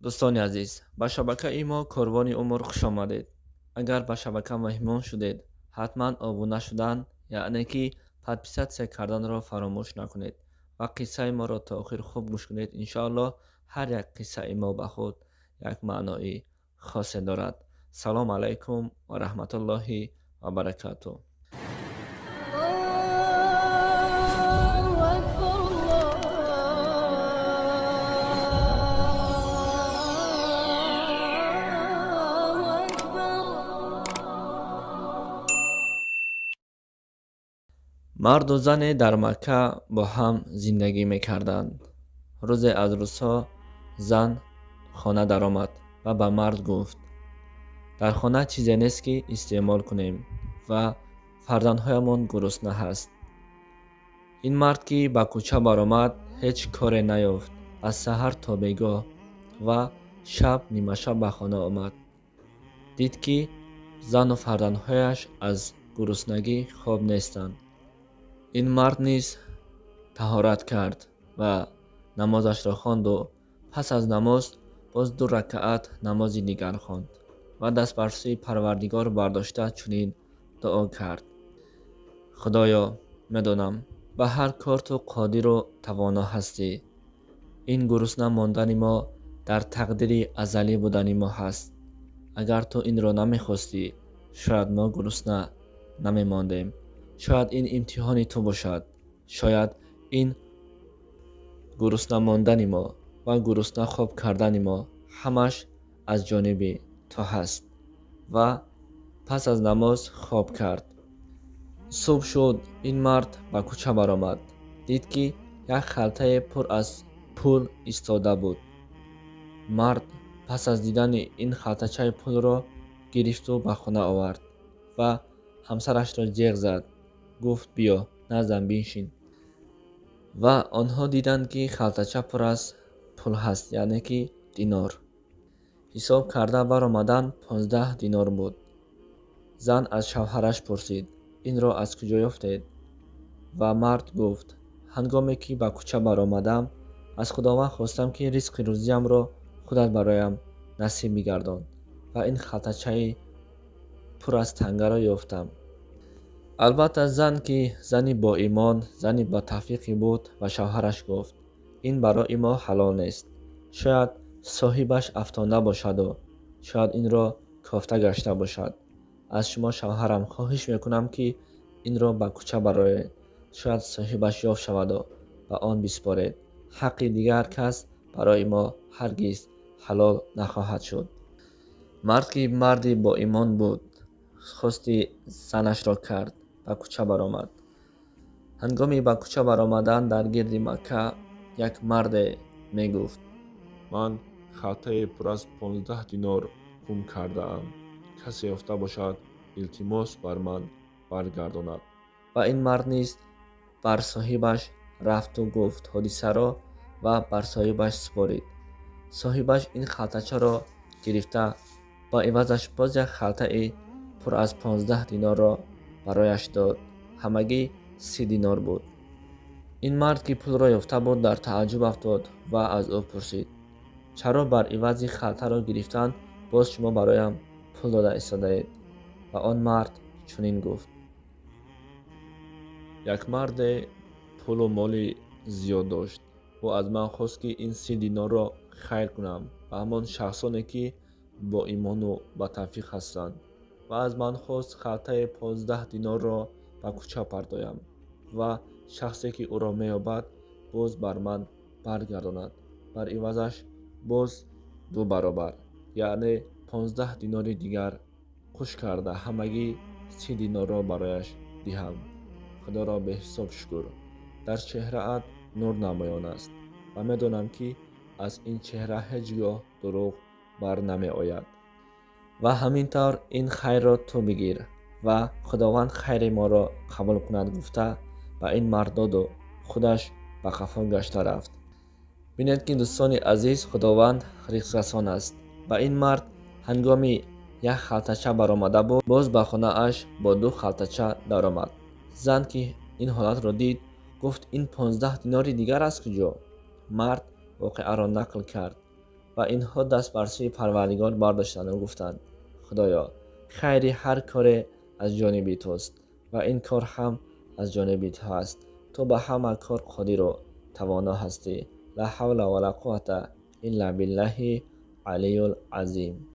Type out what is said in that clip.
дӯстони азиз, ба шабакаи мо Корвони Умр хуш омадед. Агар ба шабака меҳмон шудед, ҳатман обуна шудан, яъне ки подписатсия карданро фаромӯш накунед ва қиссаи моро то охир хуб гӯш кунед. Иншоаллоҳ ҳар як қиссаи мо ба худ як маънои хосе дорад. Салом алайкум ва раҳматуллоҳи ва баракатуҳ. марду зане дар Макка бо ҳам зиндагӣ мекарданд. рӯзе аз рӯзҳо зан хона даромад ва ба мард гуфт: дар хона чизе нест ки истеъмол кунем ва фарзандҳоямон гурусна ҳаст. ин мард ки ба кӯча баромад, ҳеҷ коре наёфт. аз саҳар то бегоҳ ва шаб нимашаб ба хона омад. дид ки зану фарзандҳояш аз гуруснагӣ хоб нестанд. ин мард низ таҳорат кард ва намозашро хонду пас аз намоз боз 2 ракаат намози дигар хонд ва даст бар сӯи Парвардигор бардошта чунин дуо кард: худоё, медонам ба ҳар кор ту қодиру тавоно ҳастӣ. ин гурусна мондани мо дар тақдири азалӣ будани мо ҳаст. агар ту инро намехостӣ, шояд мо гурусна намемондем. шояд ин имтиҳони ту бошад. шояд ин гурусна мондани мо ва гурусна хоб кардани мо ҳамаш аз ҷониби ту ҳаст. ва пас аз намоз хоб кард. субҳ шуд, ин мард ба кӯча баромад. дид ки як халтае пур аз пул истода буд. мард пас аз дидани ин халтачаи пулро гирифту ба хона овард ва ҳамсарашро ҷиғ зад. гуфт: биё, наздам биншин. ва онҳо диданд ки халтача пур аз пул ҳаст, яъне ки динор. ҳисоб карда баромаданд 15 динор буд. зан аз шавҳараш пурсид: инро аз куҷо ёфтед? ва мард гуфт: ҳангоме ки ба кӯча баромадам, аз худованд хостам ки ризқи рӯзиямро худат бароям насиб бигардон ва ин халтачаи пур аз тангаро ёфтам. албатта зан ки зани боимон, зани батавфиқе буд, ва шавҳараш гуфт: ин барои мо ҳалол нест. шояд соҳибаш афтонда бошаду шояд инро кофта гашта бошад. аз шумо шавҳарам хоҳиш мекунам ки инро ба кӯча бароед. шояд соҳибаш ёфт шаваду ба он биспоред. ҳаққи дигар кас барои мо ҳаргиз ҳалол нахоҳад шуд. мард ки марди боимон буд, хости занашро кард, ба кӯча баромад. ҳангоми ба кӯча баромадан дар гирди Макка, як марде мегуфт: ман халтае пур аз 15 динор гум кардаам. касе ёфта бошад, илтимос бар ман баргардонад. ва ин мард низ бар соҳибаш рафту гуфт ҳодисаро ва бар соҳибаш супорид. соҳибаш ин халтачаро гирифта ба ивазаш боз як халтаи пур аз 15 динорро барояш дод. ҳамагӣ 30 динор буд. ин мард ки пулро ёфта буд дар тааҷҷуб афтод ва аз ӯ пурсид: чаро бар ивази халтаро гирифтан боз шумо бароям пул дода истодаед? ва он мард чунин гуфт: як марде пулу моли зиёд дошт. ӯ аз ман хост ки ин 30 динорро хайр кунам ба ҳамон шахсоне ки боимону батавфиқ ҳастанд ва аз ман хост халтаи 15 динорро ба кӯча пардоям ва шахсе ки ӯро меёбад боз бар ман баргардонад. бар ивазаш боз 2 баробар, яъне 15 динори дигар қуш карда ҳамагӣ 30 динорро барояш диҳам. худоро беҳисоб шукр. дар чеҳраат нур намоён аст ва медонам ки аз ин чеҳра ҳеҷ гоҳ дурӯғ бар намеояд. ва ҳамин тавр ин хайрро ту бигир ва худованд хайри моро қабул кунад, гуфта ба ин мард доду худаш ба қафо гашта рафт. бинед ки дӯстони азиз, худованд ризқрасон аст. ба ин мард ҳангоми як халтача баромада буд, боз ба хонааш бо 2 халтача даромад. зан ки ин ҳолатро дид, гуфт: ин 15 динори дигар аз куҷо? мард воқеаро нақл кард و اینها دست بر سوی پروردگار برداشتند و گفتند خدایا خیر هر کار از جانب توست و این کار هم از جانب تو است. تو به همه کار قادر و توانا هستی. لا حول ولا قوة الا بالله علی العظیم.